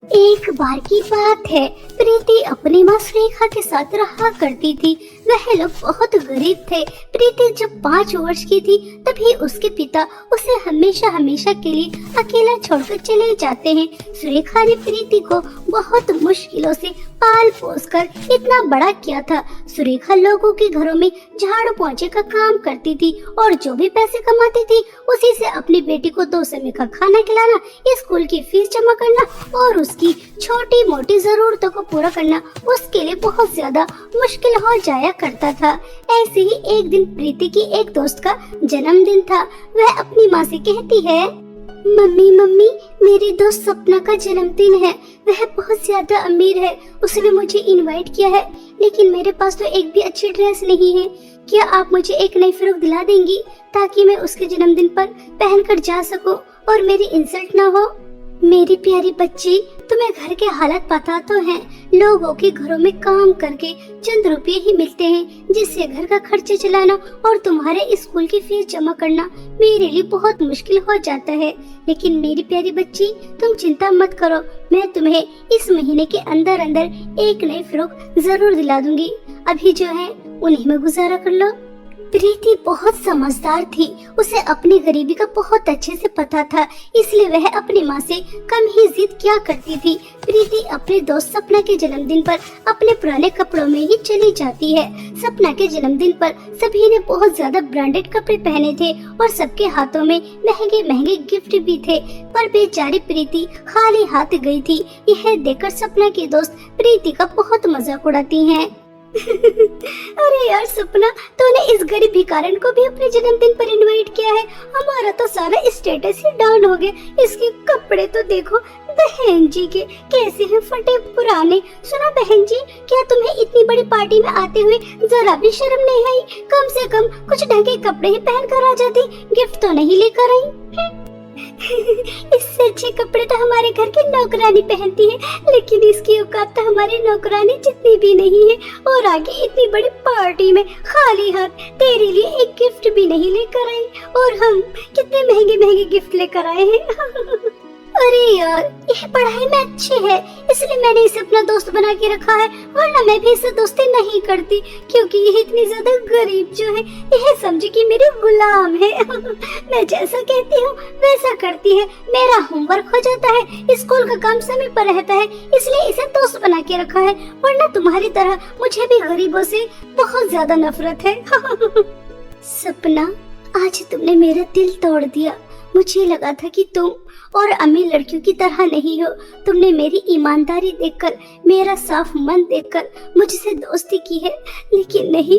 एक बार की बात है, प्रीति अपनी माँ सुरेखा के साथ रहा करती थी। वह लोग बहुत गरीब थे। प्रीति जब 5 वर्ष की थी तभी उसके पिता उसे हमेशा हमेशा के लिए अकेला छोड़कर चले जाते हैं। सुरेखा ने प्रीति को बहुत मुश्किलों से पाल पोस कर इतना बड़ा किया था। सुरेखा लोगों के घरों में झाड़ू पोंछे का काम करती थी और जो भी पैसे कमाती थी उसी से अपनी बेटी को 2 समय का खाना खिलाना, स्कूल की फीस जमा करना और उसकी छोटी मोटी जरूरतों को पूरा करना उसके लिए बहुत ज्यादा मुश्किल हो जाया करता था। ऐसे ही एक दिन प्रीति की एक दोस्त का जन्मदिन था। वह अपनी माँ से कहती है, मम्मी मम्मी, मेरी दोस्त सपना का जन्मदिन है। वह बहुत ज्यादा अमीर है। उसने मुझे इनवाइट किया है, लेकिन मेरे पास तो एक भी अच्छी ड्रेस नहीं है। क्या आप मुझे एक नई फ्रॉक दिला देंगी ताकि मैं उसके जन्मदिन पर पहनकर जा सकूं और मेरी इंसल्ट ना हो? मेरी प्यारी बच्ची, तुम्हें घर के हालात पता तो हैं। लोगों के घरों में काम करके चंद रुपए ही मिलते हैं, जिससे घर का खर्चे चलाना और तुम्हारे स्कूल की फीस जमा करना मेरे लिए बहुत मुश्किल हो जाता है। लेकिन मेरी प्यारी बच्ची, तुम चिंता मत करो, मैं तुम्हें इस महीने के अंदर अंदर एक नई फ्रॉक जरूर दिला दूंगी। अभी जो है उन्हीं में गुजारा कर लो। प्रीति बहुत समझदार थी। उसे अपनी गरीबी का बहुत अच्छे से पता था, इसलिए वह अपनी माँ से कम ही जिद किया करती थी। प्रीति अपने दोस्त सपना के जन्मदिन पर अपने पुराने कपड़ों में ही चली जाती है। सपना के जन्मदिन पर सभी ने बहुत ज्यादा ब्रांडेड कपड़े पहने थे और सबके हाथों में महंगे महंगे गिफ्ट भी थे, पर बेचारी प्रीति खाली हाथ गई थी। यह देखकर सपना की दोस्त प्रीति का बहुत मजाक उड़ाती हैं। अरे यार सपना, तूने इस गरीब भिखारन को भी अपने जन्मदिन पर इनवाइट किया है। हमारा तो सारा स्टेटस ही डाउन हो गया। इसके कपड़े तो देखो, बहन जी के कैसे हैं, फटे पुराने। सुना बहन जी, क्या तुम्हें इतनी बड़ी पार्टी में आते हुए जरा भी शर्म नहीं आई? कम से कम कुछ ढंग के कपड़े ही पहन कर आ जाती, गिफ्ट तो नहीं लेकर आई। इससे अच्छे कपड़े तो हमारे घर की नौकरानी पहनती है, लेकिन इसकी औकात तो हमारी नौकरानी जितनी भी नहीं है। और आगे इतनी बड़ी पार्टी में खाली हाथ तेरे लिए एक गिफ्ट भी नहीं लेकर आई, और हम कितने महंगे महंगे गिफ्ट लेकर आए हैं। अरे यार, यह पढ़ाई में अच्छी है इसलिए मैंने इसे अपना दोस्त बना के रखा है, वरना मैं भी इसे दोस्ती नहीं करती, क्योंकि यह इतनी ज्यादा गरीब जो है यह समझे कि मेरे गुलाम है। मैं जैसा कहती हूँ वैसा करती है। मेरा होमवर्क हो जाता है, स्कूल का काम समय पर रहता है, इसलिए इसे दोस्त बना के रखा है, वरना तुम्हारी तरह मुझे भी गरीबों से बहुत ज्यादा नफरत है। सपना, आज तुमने मेरा दिल तोड़ दिया। मुझे लगा था कि तुम और अमीर लड़कियों की तरह नहीं हो। तुमने मेरी ईमानदारी देखकर, मेरा साफ मन देखकर मुझसे दोस्ती की है, लेकिन नहीं,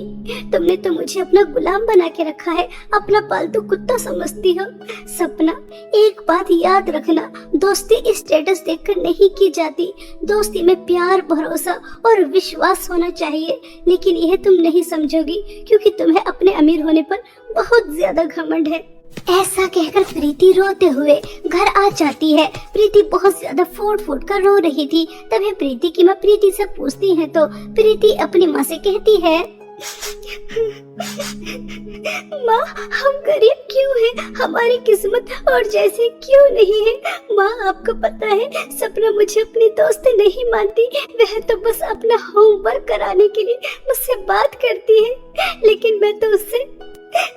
तुमने तो मुझे अपना गुलाम बना के रखा है, अपना पालतू कुत्ता समझती हो। सपना, एक बात याद रखना, दोस्ती स्टेटस देखकर नहीं की जाती। दोस्ती में प्यार, भरोसा और विश्वास होना चाहिए, लेकिन यह तुम नहीं समझोगी क्योंकि तुम्हें अपने अमीर होने पर बहुत ज्यादा घमंड है। ऐसा कहकर प्रीति रोते हुए घर आ जाती है। प्रीति बहुत ज्यादा फूट फूट कर रो रही थी। तभी प्रीति की माँ प्रीति से पूछती है तो प्रीति अपनी माँ से कहती है, माँ, हम गरीब क्यों हैं? हमारी किस्मत और जैसे क्यों नहीं है? माँ, आपको पता है सपना मुझे अपनी दोस्त नहीं मानती। वह तो बस अपना होमवर्क कराने के लिए मुझसे बात करती है, लेकिन मैं तो उससे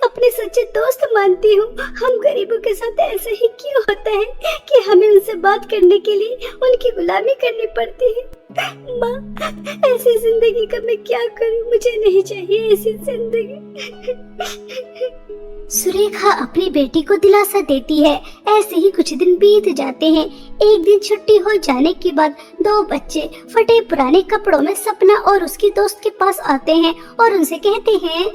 अपने सच्चे दोस्त मानती हूँ। हम गरीबों के साथ ऐसा ही क्यों होता है कि हमें उनसे बात करने के लिए उनकी गुलामी करनी पड़ती है? माँ, ऐसी जिंदगी का मैं क्या करूँ? मुझे नहीं चाहिए ऐसी जिंदगी। सुरेखा अपनी बेटी को दिलासा देती है। ऐसे ही कुछ दिन बीत जाते हैं। एक दिन छुट्टी हो जाने के बाद 2 बच्चे फटे पुराने कपड़ों में सपना और उसकी दोस्त के पास आते हैं और उनसे कहते हैं,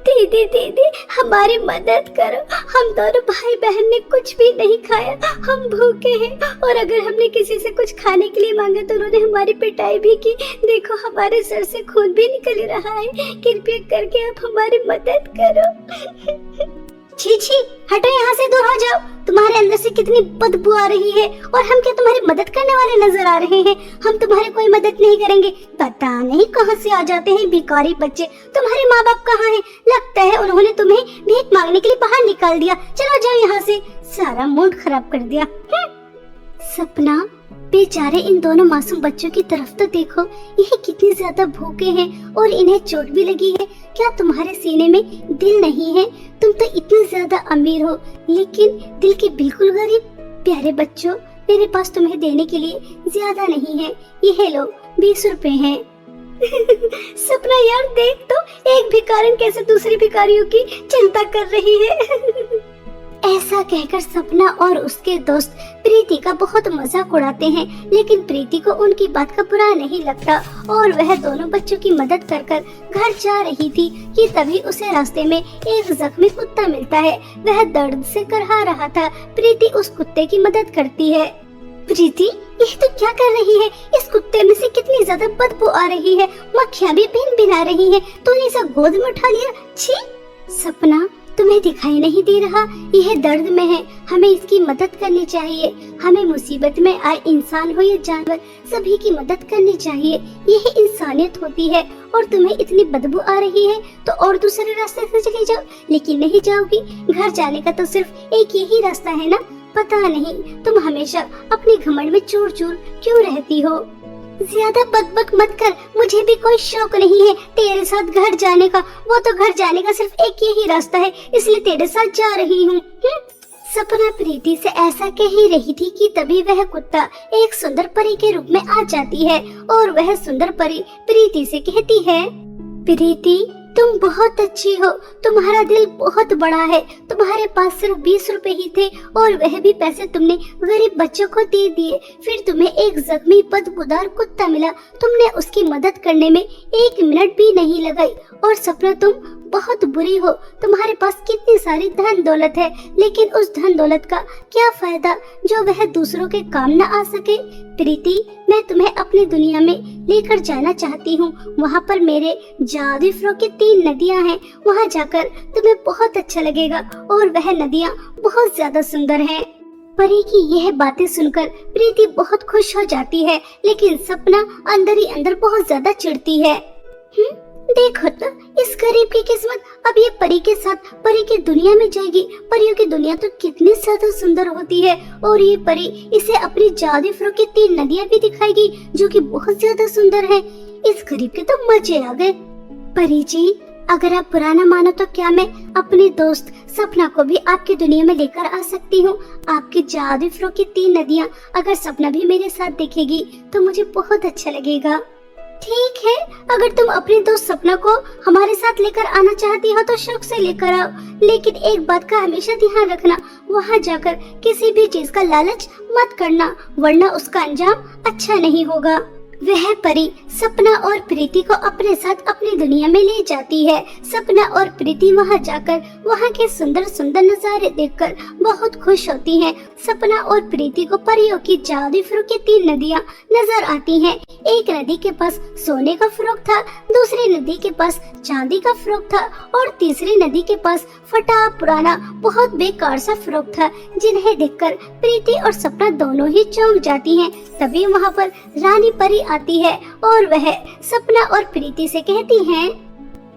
दीदी दीदी, हमारी मदद करो। हम दोनों भाई बहन ने कुछ भी नहीं खाया, हम भूखे हैं, और अगर हमने किसी से कुछ खाने के लिए मांगा तो उन्होंने हमारी पिटाई भी की। देखो, हमारे सर से खून भी निकल रहा है। कृपया करके आप हमारी मदद करो। छी छी, हटो यहाँ से, दूर हो जाओ। तुम्हारे अंदर से कितनी बदबू आ रही है, और हम क्या तुम्हारी मदद करने वाले नजर आ रहे हैं? हम तुम्हारी कोई मदद नहीं करेंगे। पता नहीं कहाँ से आ जाते हैं भिखारी बच्चे। तुम्हारे माँ बाप कहाँ हैं? लगता है उन्होंने तुम्हें भीख मांगने के लिए बाहर निकाल दिया। चलो जाओ यहाँ से, सारा मूड खराब कर दिया। सपना, बेचारे इन दोनों मासूम बच्चों की तरफ तो देखो, ये कितनी ज्यादा भूखे हैं और इन्हें चोट भी लगी है। क्या तुम्हारे सीने में दिल नहीं है? तुम तो इतने ज्यादा अमीर हो लेकिन दिल के बिल्कुल गरीब। प्यारे बच्चों, मेरे पास तुम्हें देने के लिए ज्यादा नहीं है, ये लो 20 रुपए हैं। सपना यार देख तो, एक भिखारन कैसे दूसरी भिखारियों की चिंता कर रही है। ऐसा कहकर सपना और उसके दोस्त प्रीति का बहुत मजाक उड़ाते हैं, लेकिन प्रीति को उनकी बात का बुरा नहीं लगता और वह दोनों बच्चों की मदद कर कर घर जा रही थी कि तभी उसे रास्ते में एक जख्मी कुत्ता मिलता है। वह दर्द से करहा रहा था। प्रीति उस कुत्ते की मदद करती है। प्रीति, ये तो क्या कर रही है? इस कुत्ते में से कितनी ज्यादा बदबू आ रही है, मक्खियाँ भी भिन भिना रही है। तूने इसे गोद में उठा लिया? छी! सपना, तुम्हें दिखाई नहीं दे रहा? यह दर्द में है, हमें इसकी मदद करनी चाहिए। हमें मुसीबत में आए इंसान हो या जानवर, सभी की मदद करनी चाहिए। यही इंसानियत होती है। और तुम्हें इतनी बदबू आ रही है तो और दूसरे रास्ते से चली जाओ। लेकिन नहीं जाओगी, घर जाने का तो सिर्फ एक यही रास्ता है ना। पता नहीं तुम हमेशा अपने घमंड में चूर चूर क्यों रहती हो। ज्यादा बकबक मत कर, मुझे भी कोई शौक नहीं है तेरे साथ घर जाने का। वो तो घर जाने का सिर्फ एक यही रास्ता है, इसलिए तेरे साथ जा रही हूँ। सपना प्रीति से ऐसा कह ही रही थी कि तभी वह कुत्ता एक सुंदर परी के रूप में आ जाती है और वह सुंदर परी प्रीति से कहती है, प्रीति तुम बहुत अच्छी हो, तुम्हारा दिल बहुत बड़ा है। तुम्हारे पास सिर्फ 20 रुपए ही थे और वह भी पैसे तुमने गरीब बच्चों को दे दिए। फिर तुम्हें एक जख्मी बदबूदार कुत्ता मिला, तुमने उसकी मदद करने में 1 मिनट भी नहीं लगाई। और सपना, तुम बहुत बुरी हो। तुम्हारे पास कितनी सारी धन दौलत है, लेकिन उस धन दौलत का क्या फायदा जो वह दूसरों के काम न आ सके। प्रीति, मैं तुम्हें अपनी दुनिया में लेकर जाना चाहती हूँ। वहाँ पर मेरे जादुई फ्रो की 3 नदियाँ हैं। वहाँ जाकर तुम्हें बहुत अच्छा लगेगा और वह नदियाँ बहुत ज्यादा सुंदर हैं। परी की यह बातें सुनकर प्रीति बहुत खुश हो जाती है, लेकिन सपना अंदर ही अंदर बहुत ज्यादा चिढ़ती है। देखो तो, इस गरीब की किस्मत अब ये परी के साथ परी की दुनिया में जाएगी। परियों की दुनिया तो कितनी ज्यादा सुंदर होती है और ये परी इसे अपनी जादुई फ्रो की 3 नदियाँ भी दिखाएगी जो कि बहुत ज्यादा सुंदर है। इस गरीब के तो मजे आ गए। परी जी, अगर आप बुरा न मानो तो क्या मैं अपनी दोस्त सपना को भी आपकी दुनिया में लेकर आ सकती हूँ? आपकी जादुई फ्रो की 3 नदियाँ अगर सपना भी मेरे साथ देखेगी तो मुझे बहुत अच्छा लगेगा। ठीक है, अगर तुम अपनी दोस्त सपना को हमारे साथ लेकर आना चाहती हो तो शौक से लेकर आओ, लेकिन एक बात का हमेशा ध्यान रखना, वहाँ जाकर किसी भी चीज का लालच मत करना, वरना उसका अंजाम अच्छा नहीं होगा। वह परी सपना और प्रीति को अपने साथ अपनी दुनिया में ले जाती है। सपना और प्रीति वहां जाकर वहां के सुंदर सुंदर नजारे देखकर बहुत खुश होती हैं। सपना और प्रीति को परियों की जादुई फ्रो की 3 नदियां नजर आती हैं। एक नदी के पास सोने का फ्रॉक था, दूसरी नदी के पास चांदी का फ्रॉक था और तीसरी नदी के पास फटा पुराना बहुत बेकार सा फ्रॉक था, जिन्हें देखकर प्रीति और सपना दोनों ही चौंक जाती हैं। तभी वहाँ पर रानी परी आती है और वह सपना और प्रीति से कहती है,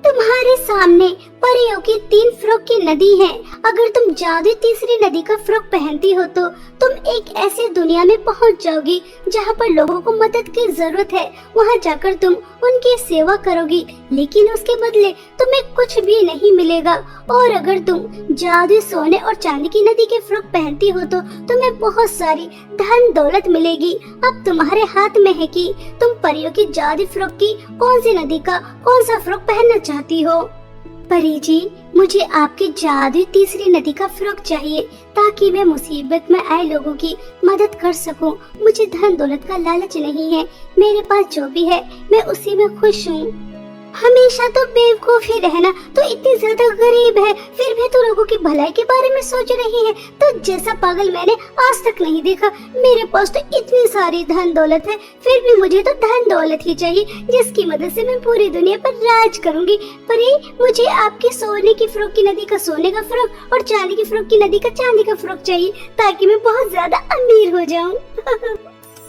तुम्हारे सामने परियों की 3 फ्रॉक की नदी है। अगर तुम जादुई तीसरी नदी का फ्रॉक पहनती हो तो तुम एक ऐसी दुनिया में पहुंच जाओगी जहां पर लोगों को मदद की जरूरत है। वहां जाकर तुम उनकी सेवा करोगी, लेकिन उसके बदले तुम्हें कुछ भी नहीं मिलेगा। और अगर तुम जादुई सोने और चांदी की नदी के फ्रॉक पहनती हो तो तुम्हें बहुत सारी धन दौलत मिलेगी। अब तुम्हारे हाथ में है कि तुम परियों की जादुई फ्रॉक की कौन सी नदी का कौन सा फ्रॉक पहनना चाहती हो। परी जी, मुझे आपकी जादुई तीसरी नदी का फ्रॉक चाहिए ताकि मैं मुसीबत में आए लोगों की मदद कर सकूं। मुझे धन दौलत का लालच नहीं है, मेरे पास जो भी है मैं उसी में खुश हूँ। हमेशा तो बेवकूफ ही रहना, तो इतनी ज्यादा गरीब है फिर भी तो लोगों की भलाई के बारे में सोच रही है। तो जैसा पागल मैंने आज तक नहीं देखा। मेरे पास तो इतनी सारी धन दौलत है, फिर भी मुझे तो धन दौलत ही चाहिए जिसकी मदद से मैं पूरी दुनिया पर राज करूंगी। पर मुझे आपकी सोने की फ्रॉक की नदी का सोने का फ्रॉक और चांदी की फ्रॉक की नदी का चांदी का फ्रॉक चाहिए ताकि मैं बहुत ज्यादा अमीर हो जाऊं।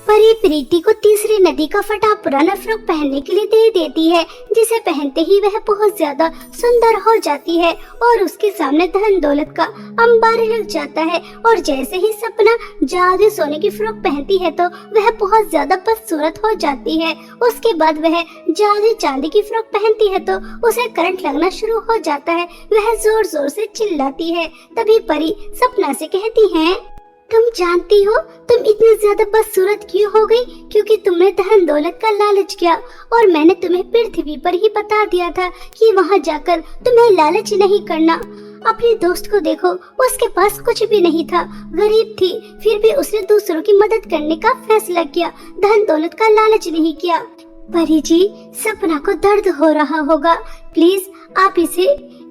परी प्रीति को तीसरी नदी का फटा पुराना फ्रॉक पहनने के लिए दे देती है, जिसे पहनते ही वह बहुत ज्यादा सुंदर हो जाती है और उसके सामने धन दौलत का अंबार लग जाता है। और जैसे ही सपना जादू सोने की फ्रॉक पहनती है तो वह बहुत ज्यादा बदसूरत हो जाती है। उसके बाद वह जादू चांदी की फ्रॉक पहनती है तो उसे करंट लगना शुरू हो जाता है। वह जोर जोर से चिल्लाती है। तभी परी सपना से कहती है, तुम जानती हो तुम इतनी ज्यादा बदसूरत क्यों हो गई? क्योंकि तुमने धन दौलत का लालच किया और मैंने तुम्हें पृथ्वी पर ही बता दिया था कि वहाँ जाकर तुम्हें लालच नहीं करना। अपने दोस्त को देखो, उसके पास कुछ भी नहीं था, गरीब थी, फिर भी उसने दूसरों की मदद करने का फैसला किया, धन दौलत का लालच नहीं किया। परी जी, सपना को दर्द हो रहा होगा, प्लीज आप इसे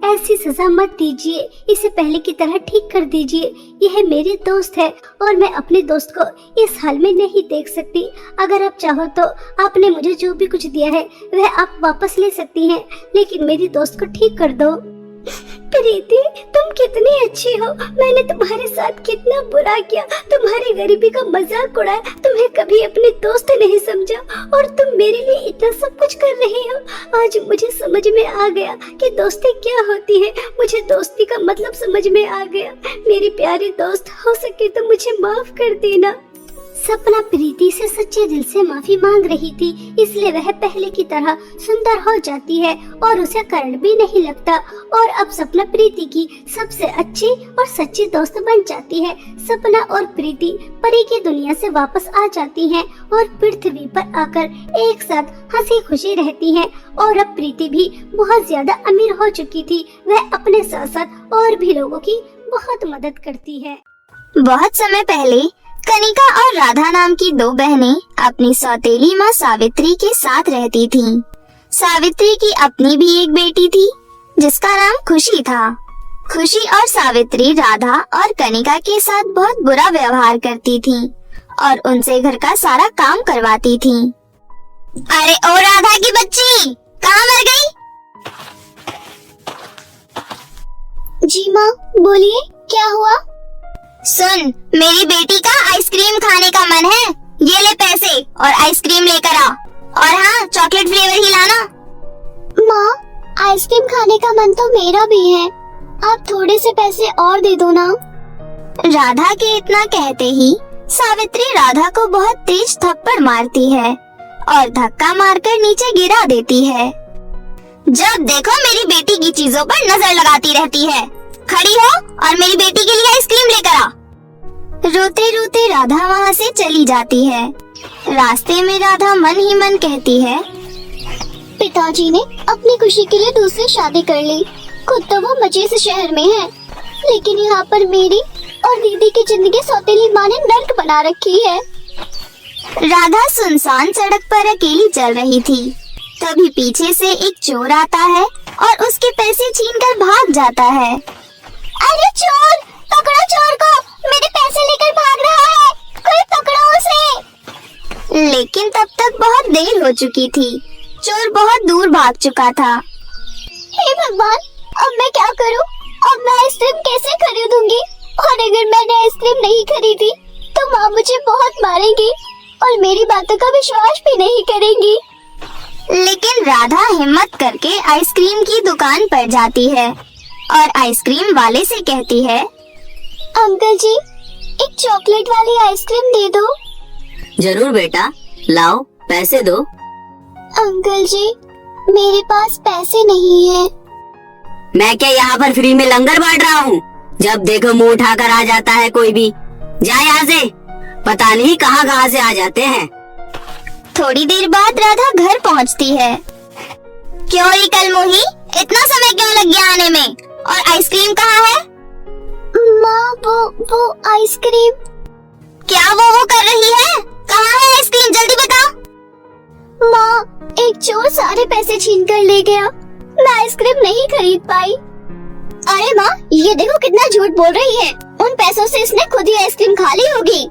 ऐसी सजा मत दीजिए, इसे पहले की तरह ठीक कर दीजिए। यह मेरी दोस्त है और मैं अपने दोस्त को इस हाल में नहीं देख सकती। अगर आप चाहो तो आपने मुझे जो भी कुछ दिया है वह आप वापस ले सकती हैं, लेकिन मेरी दोस्त को ठीक कर दो। प्रीति, तुम कितनी अच्छी हो। मैंने तुम्हारे साथ कितना बुरा किया, तुम्हारी गरीबी का मजाक उड़ाया, तुम्हें कभी अपनी दोस्त नहीं समझा और तुम मेरे लिए इतना सब कुछ कर रही हो। आज मुझे समझ में आ गया कि दोस्ती क्या होती है। मुझे दोस्ती का मतलब समझ में आ गया। मेरी प्यारी दोस्त, हो सके तो मुझे माफ कर देना। सपना प्रीति से सच्चे दिल से माफी मांग रही थी, इसलिए वह पहले की तरह सुंदर हो जाती है और उसे करंट भी नहीं लगता। और अब सपना प्रीति की सबसे अच्छी और सच्ची दोस्त बन जाती है। सपना और प्रीति परी की दुनिया से वापस आ जाती हैं और पृथ्वी पर आकर एक साथ हंसी खुशी रहती हैं। और अब प्रीति भी बहुत ज्यादा अमीर हो चुकी थी। वह अपने साथ साथ और भी लोगों की बहुत मदद करती है। बहुत समय पहले कनिका और राधा नाम की दो बहनें अपनी सौतेली माँ सावित्री के साथ रहती थीं। सावित्री की अपनी भी एक बेटी थी जिसका नाम खुशी था। खुशी और सावित्री राधा और कनिका के साथ बहुत बुरा व्यवहार करती थीं और उनसे घर का सारा काम करवाती थीं। अरे ओ राधा की बच्ची, कहाँ मर गई? जी माँ, बोलिए, क्या हुआ? सुन, मेरी बेटी का आइसक्रीम खाने का मन है, ये ले पैसे और आइसक्रीम लेकर आ। और हाँ, चॉकलेट फ्लेवर ही लाना। माँ, आइसक्रीम खाने का मन तो मेरा भी है, आप थोड़े से पैसे और दे दो ना। राधा के इतना कहते ही सावित्री राधा को बहुत तेज थप्पड़ मारती है और धक्का मारकर नीचे गिरा देती है। जब देखो मेरी बेटी की चीजों पर नजर लगाती रहती है। खड़ी हो और मेरी बेटी के लिए आइसक्रीम लेकर आ। रोते रोते राधा वहाँ से चली जाती है। रास्ते में राधा मन ही मन कहती है, पिताजी ने अपनी खुशी के लिए दूसरी शादी कर ली। खुद तो वो मजे से शहर में है, लेकिन यहाँ पर मेरी और दीदी की जिंदगी सौतेली माँ ने नर्क बना रखी है। राधा सुनसान सड़क पर अकेली चल रही थी। तभी पीछे से एक चोर आता है और उसके पैसे छीनकर भाग जाता है। अरे चोर, पकड़ो चोर को, मेरे पैसे लेकर भाग रहा है, कोई पकड़ो उसे। लेकिन तब तक बहुत देर हो चुकी थी। चोर बहुत दूर भाग चुका था। हे भगवान, अब मैं क्या करूं? अब मैं आइसक्रीम कैसे खरीदूंगी? और अगर मैंने आइसक्रीम नहीं खरीदी तो माँ मुझे बहुत मारेगी और मेरी बातों का विश्वास भी नहीं करेंगी। लेकिन राधा हिम्मत करके आइसक्रीम की दुकान पर जाती है और आइसक्रीम वाले से कहती है, अंकल जी, एक चॉकलेट वाली आइसक्रीम दे दो। जरूर बेटा, लाओ, पैसे दो। अंकल जी, मेरे पास पैसे नहीं है। मैं क्या यहाँ पर फ्री में लंगर बांट रहा हूँ? जब देखो मुंह उठाकर आ जाता है कोई भी। जा यहाँ से, पता नहीं कहाँ से आ जाते हैं। थोड़ी देर बाद राधा घर पहुँचती है। क्यों री कलमुही, इतना समय क्यों लग गया आने में? और आइसक्रीम कहाँ है? माँ, वो आइसक्रीम। क्या वो कर रही है? कहाँ है आइसक्रीम, जल्दी बता। माँ, एक चोर सारे पैसे छीन कर ले गया, मैं आइसक्रीम नहीं खरीद पाई। अरे माँ, ये देखो कितना झूठ बोल रही है। उन पैसों से इसने खुद ही आइसक्रीम खा ली होगी।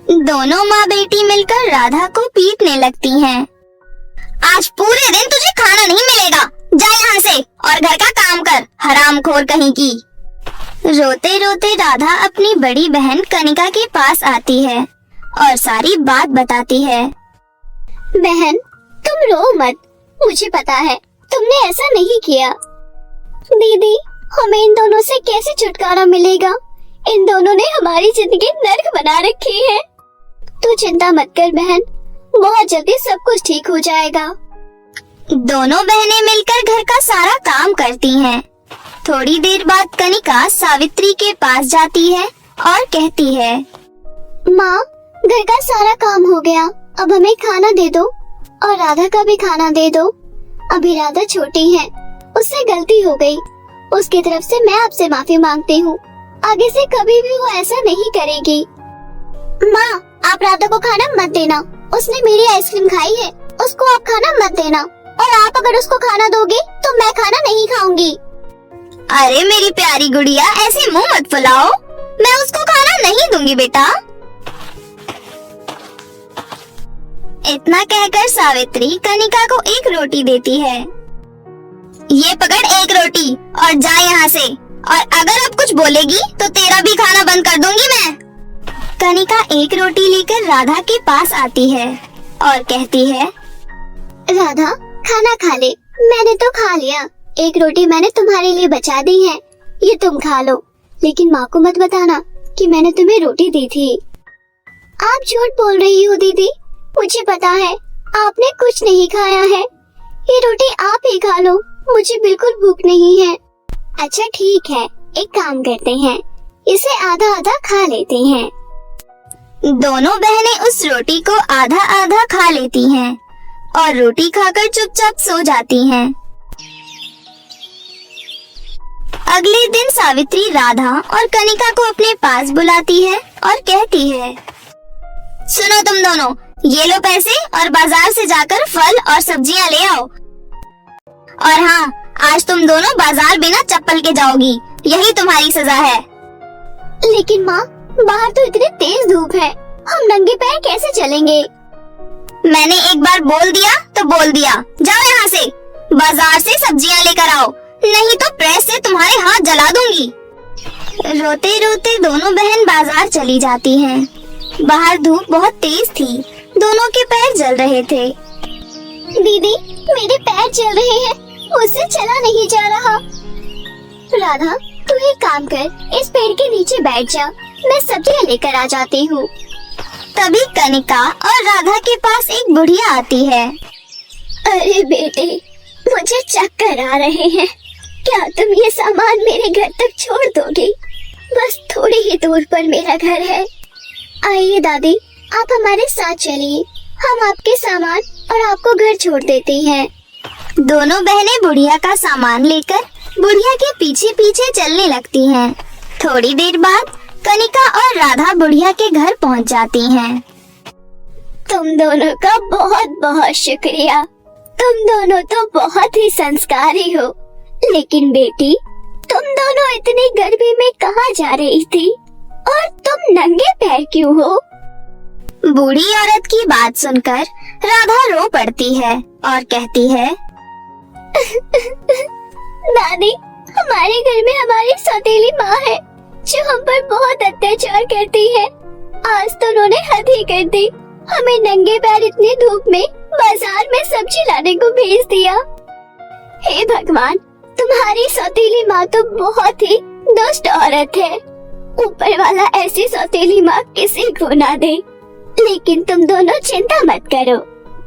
दोनों माँ बेटी मिलकर राधा को पीटने लगती हैं। आज पूरे दिन तुझे खाना नहीं मिलेगा, जा यहाँ से और घर का काम कर, हरामखोर कहीं की। रोते रोते राधा अपनी बड़ी बहन कनिका के पास आती है और सारी बात बताती है। बहन, तुम रो मत, मुझे पता है तुमने ऐसा नहीं किया। दीदी, हमें इन दोनों से कैसे छुटकारा मिलेगा? इन दोनों ने हमारी जिंदगी नर्क बना रखी है। तू चिंता मत कर बहन, बहुत जल्दी सब कुछ ठीक हो जाएगा। दोनों बहनें मिलकर घर का सारा काम करती हैं। थोड़ी देर बाद कनिका सावित्री के पास जाती है और कहती है, माँ, घर का सारा काम हो गया, अब हमें खाना दे दो और राधा का भी खाना दे दो। अभी राधा छोटी है, उससे गलती हो गई। उसकी तरफ से मैं आपसे माफी मांगती हूँ। आगे से कभी भी वो ऐसा नहीं करेगी। माँ, आप राधा को खाना मत देना, उसने मेरी आइसक्रीम खाई है, उसको आप खाना मत देना। और आप अगर उसको खाना दोगे तो मैं खाना नहीं खाऊंगी। अरे मेरी प्यारी गुड़िया, ऐसे मुंह मत फुलाओ, मैं उसको खाना नहीं दूंगी बेटा। इतना कहकर सावित्री कनिका को एक रोटी देती है। ये पकड़ एक रोटी और जा यहाँ से, और अगर अब कुछ बोलेगी तो तेरा भी खाना बंद कर दूंगी मैं। कनिका एक रोटी लेकर राधा के पास आती है और कहती है, राधा, खाना खा ले। मैंने तो खा लिया, एक रोटी मैंने तुम्हारे लिए बचा दी है, ये तुम खा लो। लेकिन माँ को मत बताना कि मैंने तुम्हें रोटी दी थी। आप झूठ बोल रही हो दीदी, मुझे पता है आपने कुछ नहीं खाया है। ये रोटी आप ही खा लो, मुझे बिल्कुल भूख नहीं है। अच्छा ठीक है, एक काम करते हैं, इसे आधा आधा खा लेते हैं। दोनों बहनें उस रोटी को आधा आधा खा लेती हैं और रोटी खाकर चुपचाप सो जाती हैं। अगले दिन सावित्री राधा और कनिका को अपने पास बुलाती है और कहती है, सुनो तुम दोनों, ये लो पैसे और बाजार से जाकर फल और सब्जियां ले आओ। और हाँ, आज तुम दोनों बाजार बिना चप्पल के जाओगी, यही तुम्हारी सजा है। लेकिन माँ, बाहर तो इतनी तेज धूप है, हम नंगे पैर कैसे चलेंगे? मैंने एक बार बोल दिया तो बोल दिया, जाओ यहाँ से, बाजार से सब्जियां लेकर आओ, नहीं तो प्रेस से तुम्हारे हाथ जला दूंगी। रोते रोते दोनों बहन बाजार चली जाती हैं। बाहर धूप बहुत तेज थी, दोनों के पैर जल रहे थे। दीदी, मेरे पैर जल रहे हैं, मुझसे चला नहीं जा रहा। राधा, तू एक काम कर, इस पेड़ के नीचे बैठ जा, मैं सब्जियां लेकर आ जाती हूँ। तभी कनिका और राधा के पास एक बुढ़िया आती है। अरे बेटे, मुझे चक्कर आ रहे हैं, क्या तुम ये सामान मेरे घर तक छोड़ दोगे? बस थोड़ी ही दूर पर मेरा घर है। आइए दादी, आप हमारे साथ चलिए, हम आपके सामान और आपको घर छोड़ देते हैं। दोनों बहनें बुढ़िया का सामान लेकर बुढ़िया के पीछे पीछे चलने लगती हैं। थोड़ी देर बाद कनिका और राधा बुढ़िया के घर पहुंच जाती हैं। तुम दोनों का बहुत बहुत शुक्रिया, तुम दोनों तो बहुत ही संस्कारी हो। लेकिन बेटी, तुम दोनों इतनी गर्मी में कहाँ जा रही थी और तुम नंगे पैर क्यों हो? बूढ़ी औरत की बात सुनकर राधा रो पड़ती है और कहती है, दादी, हमारे घर में हमारी सौतेली माँ है जो हम पर बहुत अत्याचार करती है। आज तो उन्होंने हद ही कर दी, हमें नंगे पैर इतनी धूप में बाजार में सब्जी लाने को भेज दिया। हे भगवान, तुम्हारी सौतेली माँ तो बहुत ही दुष्ट औरत है। ऊपर वाला ऐसी सौतेली माँ किसी को ना दे। लेकिन तुम दोनों चिंता मत करो,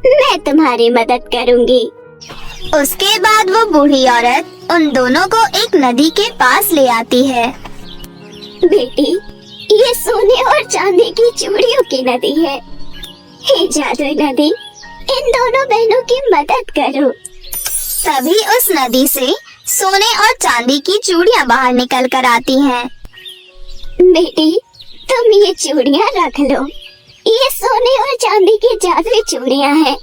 मैं तुम्हारी मदद करूँगी। उसके बाद वो बूढ़ी औरत उन दोनों को एक नदी के पास ले आती है। बेटी, ये सोने और चांदी की चूड़ियों की नदी है। हे जादुई नदी, इन दोनों बहनों की मदद करो। तभी उस नदी से सोने और चांदी की चूड़ियाँ बाहर निकल कर आती हैं। बेटी, तुम ये चूड़ियाँ रख लो, ये सोने और चांदी की जादुई चूड़ियाँ हैं।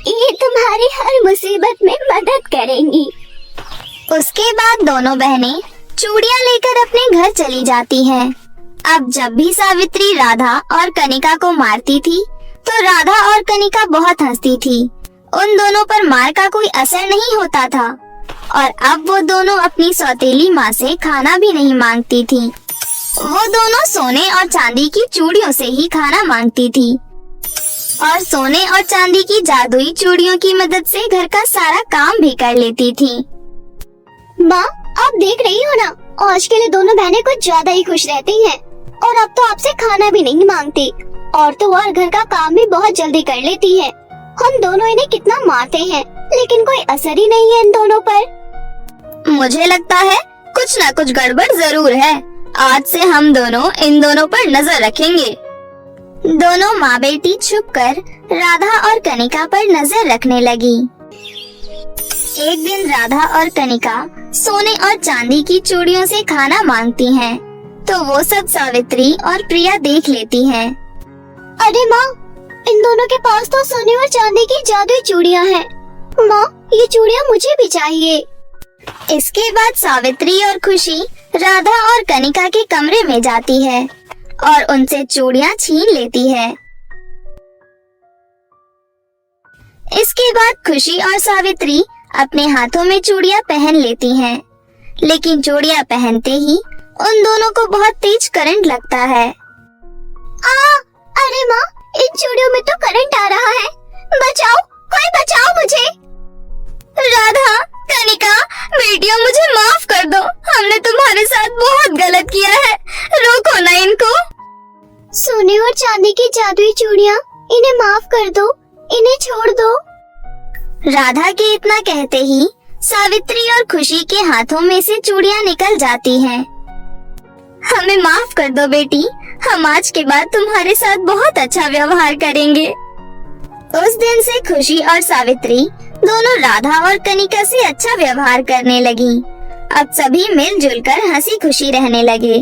ये तुम्हारी हर मुसीबत में मदद करेंगी। उसके बाद दोनों बहनें चूड़ियाँ लेकर अपने घर चली जाती हैं। अब जब भी सावित्री राधा और कनिका को मारती थी तो राधा और कनिका बहुत हंसती थी। उन दोनों पर मार का कोई असर नहीं होता था और अब वो दोनों अपनी सौतेली माँ से खाना भी नहीं मांगती थी। वो दोनों सोने और चांदी की चूड़ियों से ही खाना मांगती थी और सोने और चांदी की जादुई चूड़ियों की मदद से घर का सारा काम भी कर लेती थी। माँ, आप देख रही हो ना, आजकल ये दोनों बहनें कुछ ज्यादा ही खुश रहती हैं और अब तो आपसे खाना भी नहीं मांगती और तो और घर का काम भी बहुत जल्दी कर लेती है। हम दोनों इन्हें कितना मारते हैं लेकिन कोई असर ही नहीं है इन दोनों पर। मुझे लगता है कुछ न कुछ गड़बड़ जरूर है। आज से हम दोनों इन दोनों पर नजर रखेंगे। दोनों माँ बेटी छुपकर राधा और कनिका पर नजर रखने लगी। एक दिन राधा और कनिका सोने और चांदी की चूड़ियों से खाना मांगती हैं, तो वो सब सावित्री और प्रिया देख लेती हैं। अरे माँ, इन दोनों के पास तो सोने और चांदी की जादुई चूड़ियाँ हैं। माँ, ये चूड़ियाँ मुझे भी चाहिए। इसके बाद सावित्री और खुशी राधा और कनिका के कमरे में जाती है और उनसे चूड़ियाँ छीन लेती है। इसके बाद खुशी और सावित्री अपने हाथों में चूड़ियाँ पहन लेती हैं, लेकिन चूड़ियाँ पहनते ही उन दोनों को बहुत तेज करंट लगता है। अरे माँ, इन चूड़ियों में तो करंट आ रहा है। बचाओ, कोई बचाओ मुझे। राधा, कनिका, बेटियों मुझे माफ कर दो। हमने तुम्हारे साथ बहुत गलत किया है। रोको ना इनको। सोने और चांदी की जादुई चूड़ियाँ, इन्हें माफ कर दो, इन्हें छोड़ दो। राधा के इतना कहते ही सावित्री और खुशी के हाथों में से चूड़ियाँ निकल जाती हैं। हमें माफ कर दो बेटी, हम आज के बाद तुम्हारे साथ बहुत अच्छा व्यवहार करेंगे। उस दिन से खुशी और सावित्री दोनों राधा और कनिका से अच्छा व्यवहार करने लगी। अब सभी मिलजुल कर हंसी खुशी रहने लगे।